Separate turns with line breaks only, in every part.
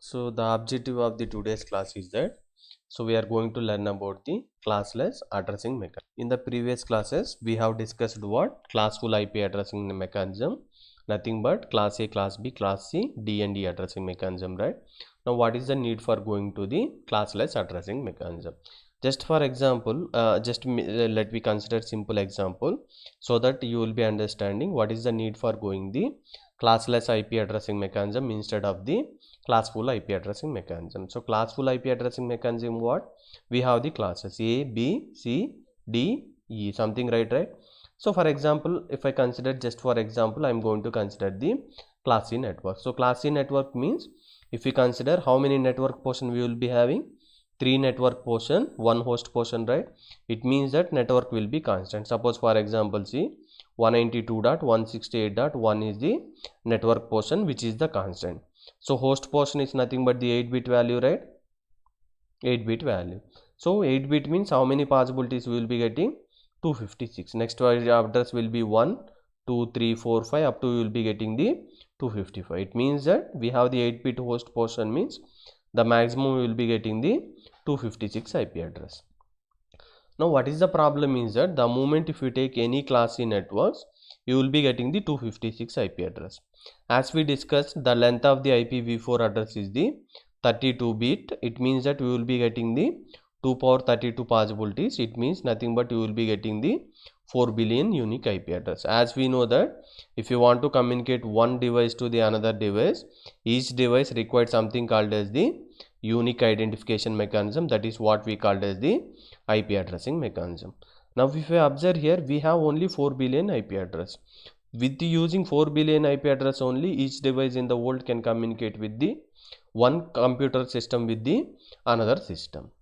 So the objective of the today's class is that we are going to learn about the classless addressing mechanism. In the previous classes we have discussed what classful IP addressing mechanism, nothing but class A, class B, class C, D and E addressing mechanism, right? Now what is the need for going to the classless addressing mechanism? Just for example, let me consider simple example so that you will be understanding what is the need for going the classless IP addressing mechanism instead of the classful IP addressing mechanism. So classful IP addressing mechanism, what we have the classes A, B, C, D, E, something, right? So for example, if I consider, just for example, I am going to consider the class C network. So class C network means, if we consider how many network portion we will be having, 3 network portion, 1 host portion, right? It means that network will be constant. Suppose for example, see 192.168.1 is the network portion which is the constant. So host portion is nothing but the 8-bit value, right? 8-bit value. So 8-bit means how many possibilities we will be getting? 256. Next address will be 1, 2, 3, 4, 5, up to you will be getting the 255. It means that we have the 8-bit host portion, means the maximum we will be getting the 256 IP address. Now what is the problem is that the moment if you take any class C networks, you will be getting the 256 IP address. As we discussed, the length of the IPv4 address is the 32-bit. It means that we will be getting the 2 power 32 possibilities. It means nothing but you will be getting the 4 billion unique IP address. As we know that if you want to communicate one device to the another device, each device requires something called as the unique identification mechanism. That is what we called as the IP addressing mechanism. Now if we observe here, we have only 4 billion IP address. With using 4 billion IP address only, each device in the world can communicate with the one computer system with the another system.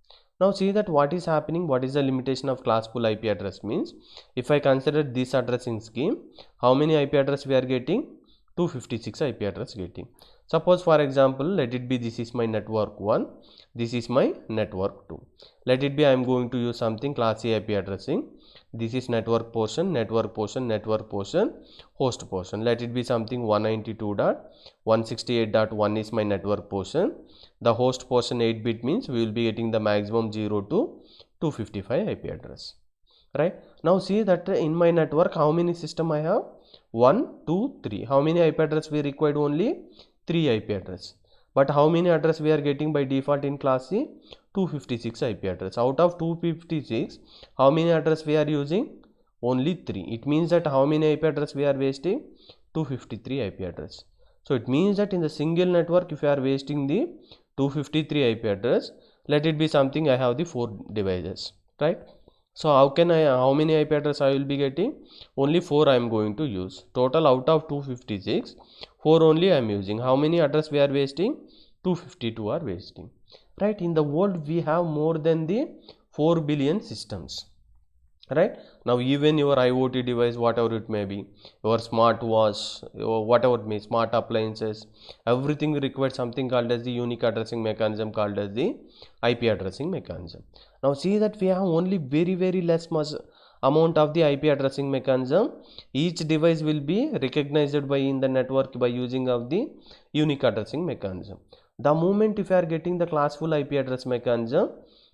Now see that what is happening, what is the limitation of classful IP address means, if I consider this addressing scheme, how many IP address we are getting? 256 IP address getting. Suppose for example, let it be this is my network 1, this is my network 2. Let it be I am going to use something class C IP addressing. This is network portion, network portion, network portion, host portion. Let it be something 192.168.1 is my network portion. The host portion 8-bit means we will be getting the maximum 0 to 255 IP address. Right? Now see that in my network how many system I have? 1, 2, 3. How many IP address we required? Only 3 IP address. But how many address we are getting by default in class C? 256 IP address. Out of 256, how many address we are using? Only 3. It means that how many IP address we are wasting? 253 IP address. So it means that in the single network, if you are wasting the 253 IP address, let it be something I have the 4 devices, right? So how many IP address I will be getting? Only 4 I am going to use. Total out of 256, 4 only I am using. How many address we are wasting? 252 are wasting. Right? In the world we have more than the 4 billion systems. Right? Now even your IoT device, whatever it may be, your smartwatch, whatever it may, smart appliances, everything requires something called as the unique addressing mechanism called as the IP addressing mechanism. Now see that we have only very less amount of the IP addressing mechanism. Each device will be recognized by in the network by using of the unique addressing mechanism. The moment if you are getting the classful IP address mechanism,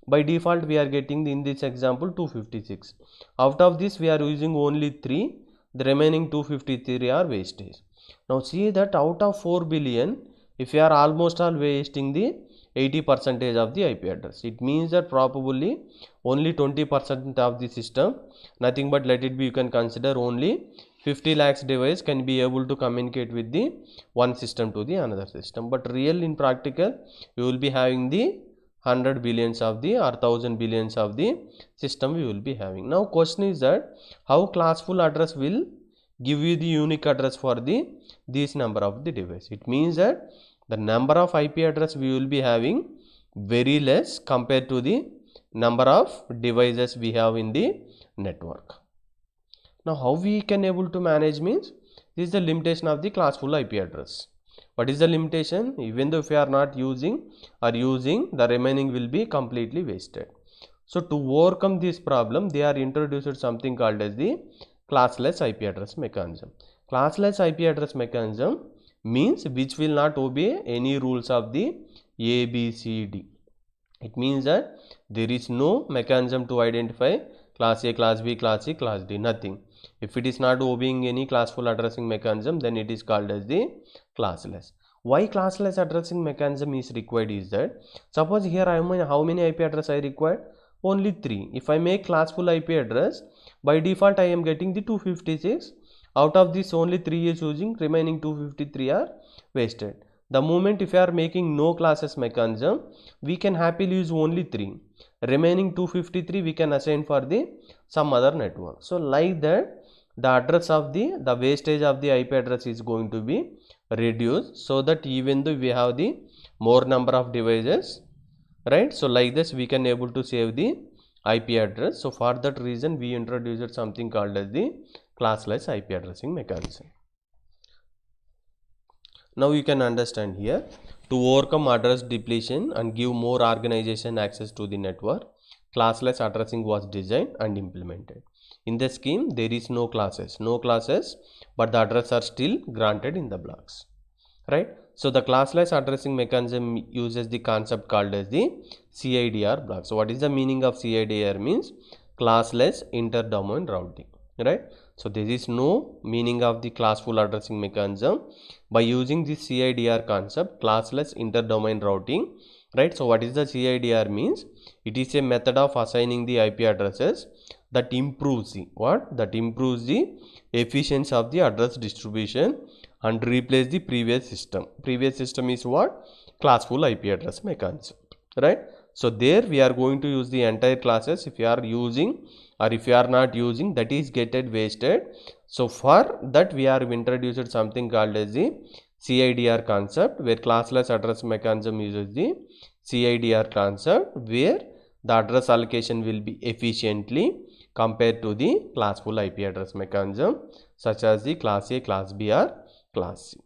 by default we are getting in this example 256. Out of this we are using only 3, the remaining 253 are wastage. Now see that out of 4 billion, if you are almost all wasting the 80% of the IP address, it means that probably only 20% of the system, nothing but let it be, you can consider only 50 lakhs device can be able to communicate with the one system to the another system. But real in practical, you will be having the 100 billions of the or 1000 billions of the system we will be having. Now question is that how classful address will give you the unique address for the this number of the device. It means that the number of IP address we will be having very less compared to the number of devices we have in the network. Now how we can able to manage means, this is the limitation of the classful IP address. What is the limitation? Even though if you are not using or using, the remaining will be completely wasted. So to overcome this problem, they are introduced something called as the classless IP address mechanism. Classless IP address mechanism means which will not obey any rules of the A, B, C, D. It means that there is no mechanism to identify class A, class B, class C, class D, nothing. If it is not obeying any classful addressing mechanism, then it is called as the classless. Why classless addressing mechanism is required is that, suppose here I am, how many IP address I required? Only 3. If I make classful IP address, by default I am getting the 256. Out of this only 3 is using, remaining 253 are wasted. The moment if you are making no classes mechanism, we can happily use only 3. Remaining 253 we can assign for the some other network. So like that, the address of the wastage of the IP address is going to be reduced, so that even though we have the more number of devices, right? So like this we can able to save the IP address. So for that reason we introduced something called as the classless IP addressing mechanism. Now you can understand here, to overcome address depletion and give more organization access to the network, classless addressing was designed and implemented. In the scheme there is no classes, but the address are still granted in the blocks, right? So the classless addressing mechanism uses the concept called as the CIDR block. So what is the meaning of CIDR? Means classless inter-domain routing, right? So there is no meaning of the classful addressing mechanism. By using this CIDR concept, classless inter-domain routing, right? So what is the CIDR means? It is a method of assigning the IP addresses that improves the what? That improves the efficiency of the address distribution and replace the previous system. Previous system is what? Classful IP address mechanism, right? So there we are going to use the entire classes. If you are using or if you are not using, that is getted wasted. So for that we are introduced something called as the CIDR concept, where classless address mechanism uses the CIDR concept, where the address allocation will be efficiently compared to the classful IP address mechanism such as the class A, class B or class C,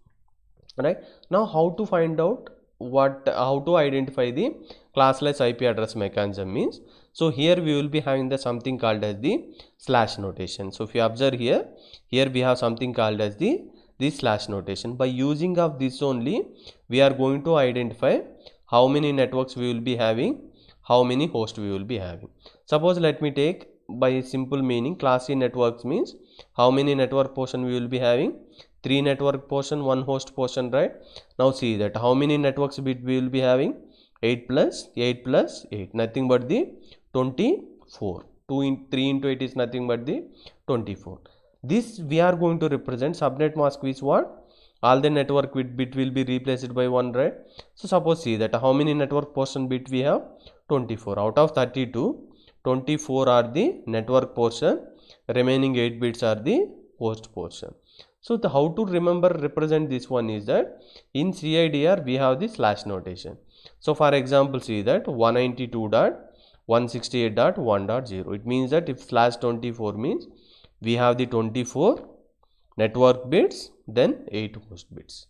right? Now how to find out how to identify the classless IP address mechanism means, so here we will be having the something called as the slash notation. So if you observe here we have something called as the slash notation. By using of this only, we are going to identify how many networks we will be having, how many hosts we will be having. Suppose let me take by simple meaning, class C networks means how many network portion we will be having? 3 network portion, 1 host portion, right? Now see that how many networks bit we will be having? 8 plus 8 plus 8, nothing but the 24. 3 into 8 is nothing but the 24. This we are going to represent subnet mask is what? All the network bit will be replaced by 1, right? So suppose see that how many network portion bit we have? 24. Out of 32, 24 are the network portion, remaining 8 bits are the host portion. So how to represent this one is that in CIDR we have the slash notation. So for example, see that 192.168.1.0. It means that if slash 24 means we have the 24 network bits, then 8 host bits.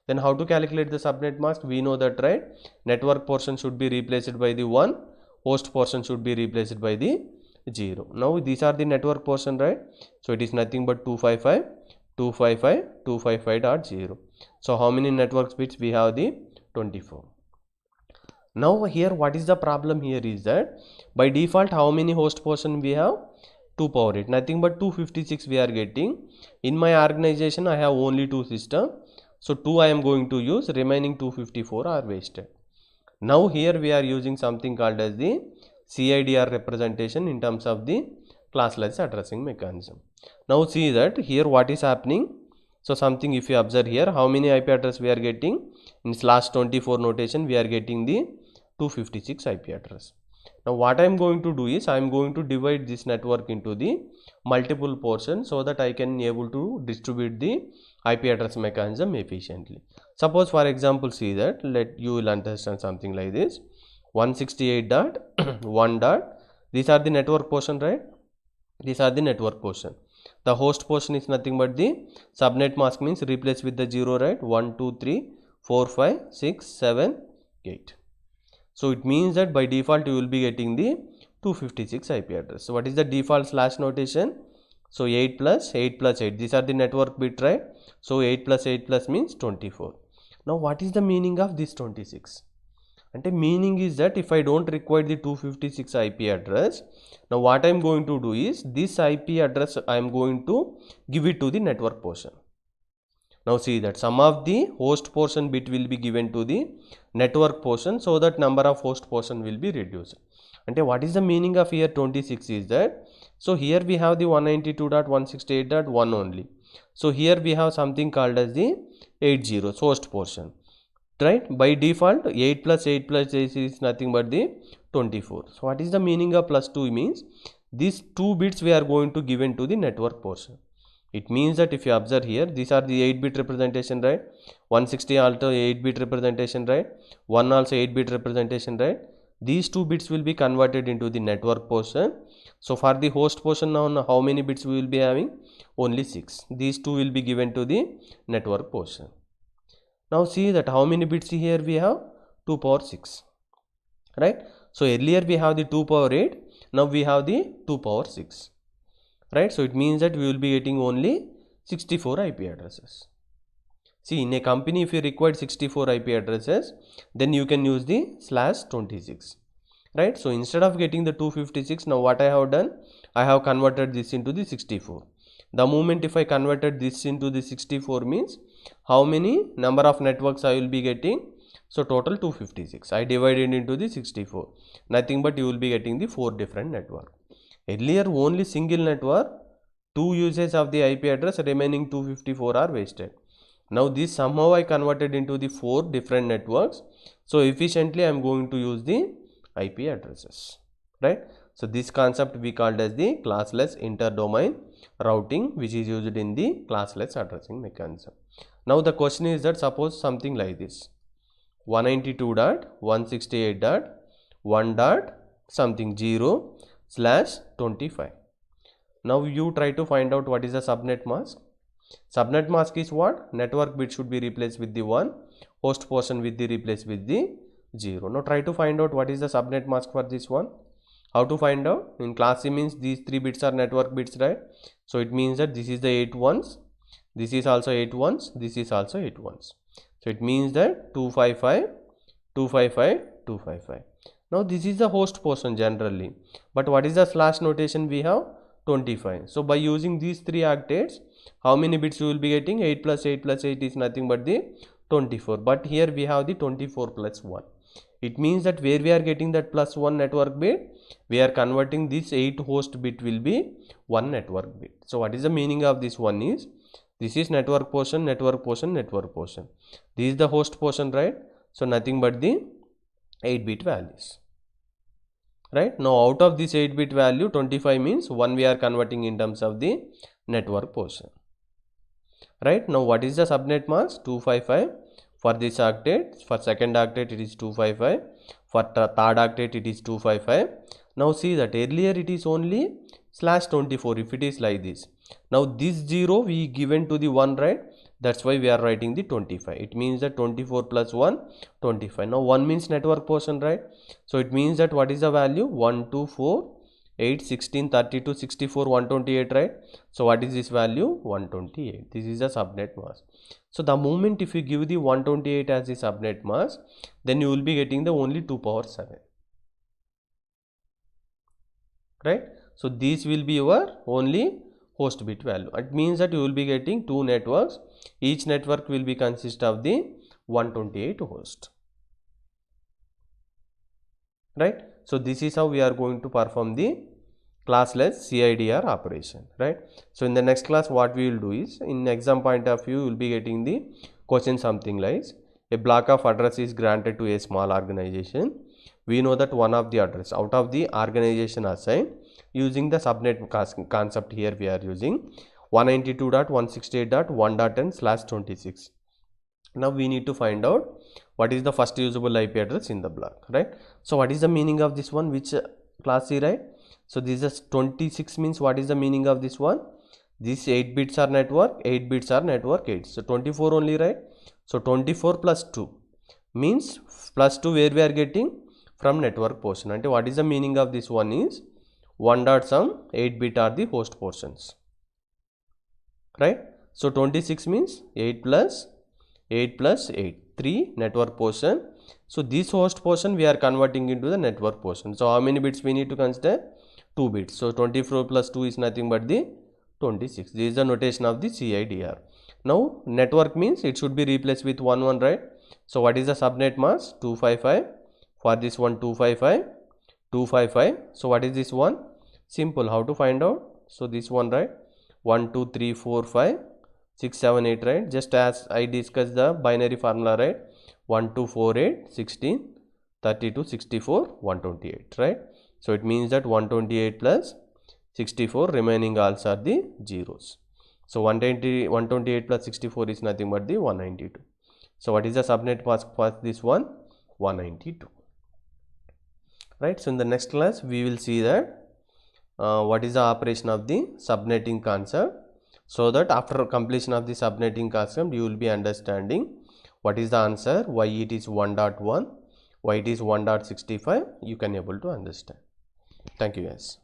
Then how to calculate the subnet mask? We know that, right? Network portion should be replaced by the 1, host portion should be replaced by the 0. Now these are the network portion, right? So it is nothing but 255, 255, 255.0. So how many network bits we have? The 24. Now here what is the problem here is that by default how many host portion we have? 2 power 8, nothing but 256 we are getting. In my organization I have only 2 system, so 2 I am going to use, remaining 254 are wasted. Now here we are using something called as the CIDR representation in terms of the classless addressing mechanism. Now see that here what is happening. So something, if you observe here, how many IP address we are getting? In slash 24 notation we are getting the 256 IP address. Now what I am going to do is I am going to divide this network into the multiple portions so that I can able to distribute the IP address mechanism efficiently. Suppose for example see that, you will understand something like this. 168.1. These are the network portion, right? These are the network portion. The host portion is nothing but the subnet mask, means replace with the 0, right? 1 2 3 4 5 6 7 8. So it means that by default you will be getting the 256 IP address. So what is the default slash notation? So 8 plus 8 plus 8, these are the network bit, right? So 8 plus 8 plus means 24. Now what is the meaning of this 26? And the meaning is that if I don't require the 256 IP address, now what I am going to do is this IP address I am going to give it to the network portion. Now see that some of the host portion bit will be given to the network portion, so that number of host portion will be reduced. And what is the meaning of here 26 is that, so here we have the 192.168.1 only. So here we have something called as the 80 host portion, right? By default 8 plus 8 plus 8 is nothing but the 24. So what is the meaning of plus 2 means these 2 bits we are going to give into the network portion. It means that if you observe here, these are the 8-bit representation, right? 160 also 8-bit representation, right? 1 also 8-bit representation, right? These 2 bits will be converted into the network portion. So for the host portion now, how many bits we will be having? Only 6. These 2 will be given to the network portion. Now see that how many bits here we have? 2 power 6, right? So earlier we have the 2 power 8, now we have the 2 power 6. Right, so it means that we will be getting only 64 IP addresses. See, in a company if you require 64 IP addresses, then you can use the /26, right? So instead of getting the 256, now what I have done, I have converted this into the 64. The moment if I converted this into the 64 means how many number of networks I will be getting? So total 256. I divided into the 64. Nothing but you will be getting the 4 different networks. Earlier only single network, 2 uses of the IP address, remaining 254 are wasted. Now this somehow I converted into the 4 different networks. So efficiently I am going to use the IP addresses, right? So this concept we called as the classless inter-domain routing, which is used in the classless addressing mechanism. Now the question is that suppose something like this, 192.168.1.0/25. Now you try to find out what is the subnet mask. Subnet mask is what? Network bit should be replaced with the 1, host portion with the replaced with the 0. Now try to find out what is the subnet mask for this one. How to find out? In class C means these 3 bits are network bits, right? So it means that this is the 8 ones, this is also 8 ones, this is also 8 ones. So it means that 255, 255, 255. Now this is the host portion generally, but what is the slash notation we have? 25. So by using these 3 octets, how many bits you will be getting? 8 plus 8 plus 8 is nothing but the 24. But here we have the 24 plus 1. It means that where we are getting that plus 1 network bit, we are converting this 8 host bit will be 1 network bit. So what is the meaning of this one is, this is network portion, network portion, network portion. This is the host portion, right? So nothing but the 8-bit values. Right, now out of this 8-bit value, 25 means 1 we are converting in terms of the network portion. Right, now what is the subnet mask? 255 for this octet, for second octet it is 255, for third octet it is 255. Now see that earlier it is only /24 if it is like this. Now this 0 we given to the 1, right? That's why we are writing the 25. It means that 24 plus 1, 25. Now 1 means network portion, right? So it means that what is the value? 1, 2, 4, 8, 16, 32, 64, 128, right? So what is this value? 128. This is the subnet mask. So the moment if you give the 128 as the subnet mask, then you will be getting the only 2 power 7. Right? So this will be your only host bit value. It means that you will be getting 2 networks. Each network will be consist of the 128 host. Right? So this is how we are going to perform the classless CIDR operation. Right? So in the next class what we will do is, in exam point of view, you will be getting the question something like, a block of address is granted to a small organization. We know that one of the address out of the organization assigned, using the subnet concept here we are using 192.168.1.10/26. Now we need to find out what is the first usable IP address in the block, right? So what is the meaning of this one, which class C, right? So this is 26 means what is the meaning of this one? These 8 bits are network, 8 bits are network 8. So 24 only, right? So 24 plus 2 means plus 2 where we are getting from network portion. And what is the meaning of this one is 1.some 8 bit are the host portions. right? So 26 means 8 plus 8 plus 8, 3 network portion. So this host portion we are converting into the network portion. So how many bits we need to consider? 2 bits. So 24 plus 2 is nothing but the 26. This is the notation of the CIDR. Now network means it should be replaced with 1 1, right? So what is the subnet mask? 255. For this one 255, 255. So what is this one? Simple. How to find out? So this one, right? 1 2 3 4 5 6 7 8, right? Just as I discussed the binary formula, right? 1 2 4 8 16 32 64 128, right? So it means that 128 plus 64 remaining also are the zeros. So 128 plus 64 is nothing but the 192. So what is the subnet mask for this one? 192, right? So in the next class we will see that what is the operation of the subnetting concept, so that after completion of the subnetting concept you will be understanding what is the answer, why it is 1.1, why it is 1.65, you can able to understand. Thank you guys.